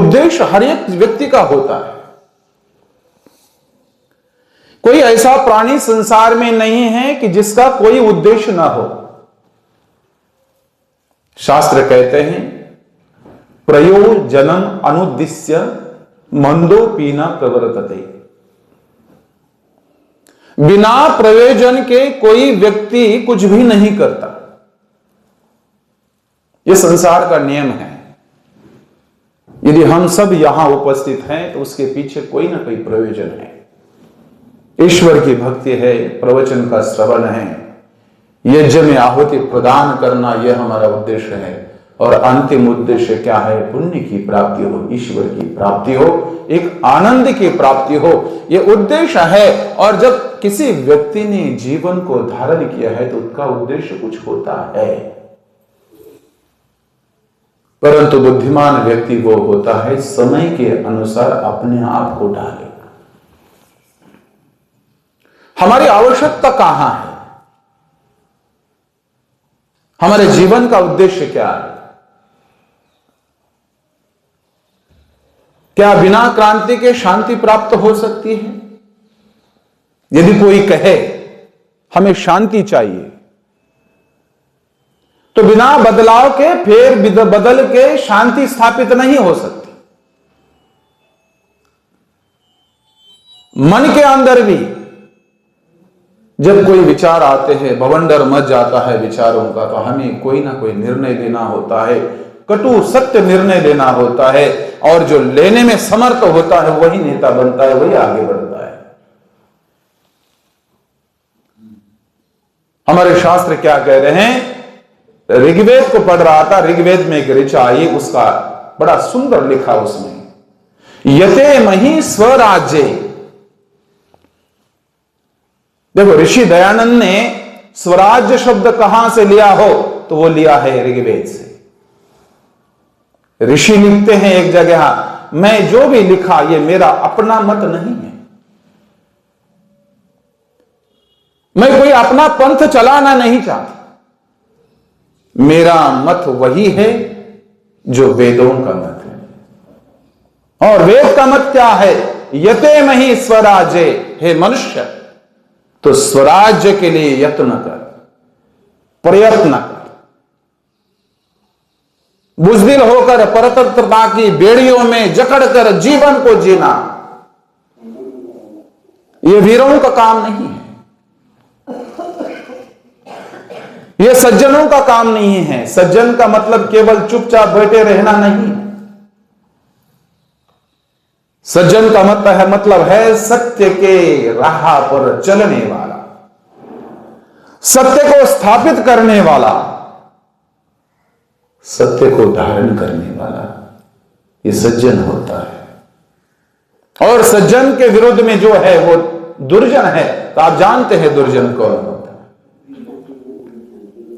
उद्देश्य हर एक व्यक्ति का होता है। कोई ऐसा प्राणी संसार में नहीं है कि जिसका कोई उद्देश्य ना हो। शास्त्र कहते हैं प्रयोजनम अनुद्दिश्य मंदोपि न प्रवर्तते। बिना प्रयोजन के कोई व्यक्ति कुछ भी नहीं करता। यह संसार का नियम है। यदि हम सब यहां उपस्थित हैं तो उसके पीछे कोई ना कोई प्रयोजन है। ईश्वर की भक्ति है, प्रवचन का श्रवण है, यज्ञ में आहुति प्रदान करना, यह हमारा उद्देश्य है। और अंतिम उद्देश्य क्या है? पुण्य की प्राप्ति हो, ईश्वर की प्राप्ति हो, एक आनंद की प्राप्ति हो, यह उद्देश्य है। और जब किसी व्यक्ति ने जीवन को धारण किया है तो उसका उद्देश्य कुछ होता है। परंतु बुद्धिमान व्यक्ति वो होता है समय के अनुसार अपने आप को ढाले। हमारी आवश्यकता कहां है? हमारे जीवन का उद्देश्य क्या है? क्या बिना क्रांति के शांति प्राप्त हो सकती है? यदि कोई कहे हमें शांति चाहिए तो बिना बदलाव के, फिर बदल के शांति स्थापित नहीं हो सकती। मन के अंदर भी जब कोई विचार आते हैं, बवंडर मच जाता है विचारों का, तो हमें कोई ना कोई निर्णय लेना होता है, कटु सत्य निर्णय लेना होता है। और जो लेने में समर्थ होता है वही नेता बनता है, वही आगे बढ़ता है। हमारे शास्त्र क्या कह रहे हैं? ऋग्वेद को पढ़ रहा था, ऋग्वेद में एक ऋचा आई, उसका बड़ा सुंदर लिखा उसमें, यते मही स्वराज्य। देखो ऋषि दयानंद ने स्वराज्य शब्द कहां से लिया हो तो वो लिया है ऋग्वेद से। ऋषि लिखते हैं एक जगह, मैं जो भी लिखा ये मेरा अपना मत नहीं है, मैं कोई अपना पंथ चलाना नहीं चाहता, मेरा मत वही है जो वेदों का मत है। और वेद का मत क्या है? यते मही स्वराज्य। हे मनुष्य, तो स्वराज्य के लिए यत्न कर, प्रयत्न कर, बुजदिल होकर परतंत्रता की बेड़ियों में जकड़कर जीवन को जीना, यह वीरों का काम नहीं है, यह सज्जनों का काम नहीं है। सज्जन का मतलब केवल चुपचाप बैठे रहना नहीं। सज्जन का मतलब है सत्य के राह पर चलने वाला, सत्य को स्थापित करने वाला, सत्य को धारण करने वाला, ये सज्जन होता है। और सज्जन के विरुद्ध में जो है वो दुर्जन है। तो आप जानते हैं दुर्जन कौन होता है।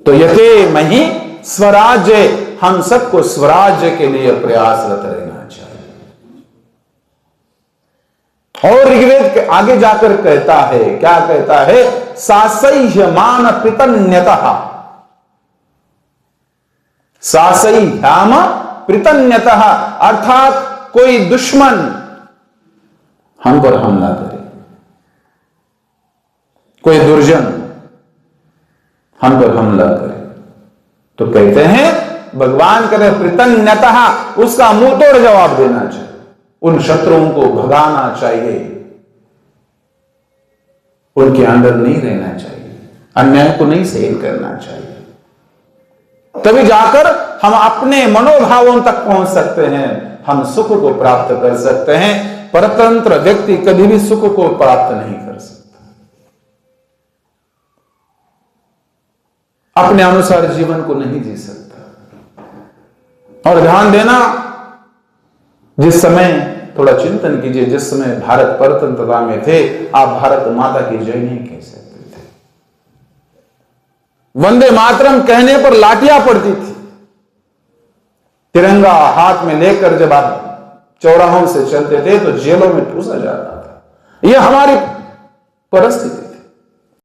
तो यते मही स्वराज्य, हम सबको स्वराज्य के लिए प्रयासरत रहना चाहिए। और ऋग्वेद के आगे जाकर कहता है, क्या कहता है? सासह्यमान पृतन्यतः, सासह्याम पृतन्यतः, अर्थात कोई दुश्मन हम पर हमला करे, कोई दुर्जन हम पर हमला करे, तो कहते हैं भगवान करे पृतन्यतः, उसका मुंह तोड़ जवाब देना चाहिए, उन शत्रुओं को भगाना चाहिए, उनके अंदर नहीं रहना चाहिए, अन्याय को नहीं सहन करना चाहिए। तभी जाकर हम अपने मनोभावों तक पहुंच सकते हैं, हम सुख को प्राप्त कर सकते हैं। परतंत्र व्यक्ति कभी भी सुख को प्राप्त नहीं कर सकता, अपने अनुसार जीवन को नहीं जी सकता। और ध्यान देना, जिस समय थोड़ा चिंतन कीजिए, जिस समय भारत परतंत्रता में थे, आप भारत माता की जय नहीं कह सकते थे। वंदे मातरम कहने पर लाठियां पड़ती थी। तिरंगा हाथ में लेकर जब आप चौराहों से चलते थे तो जेलों में ठूसा जाता था। यह हमारी परिस्थिति।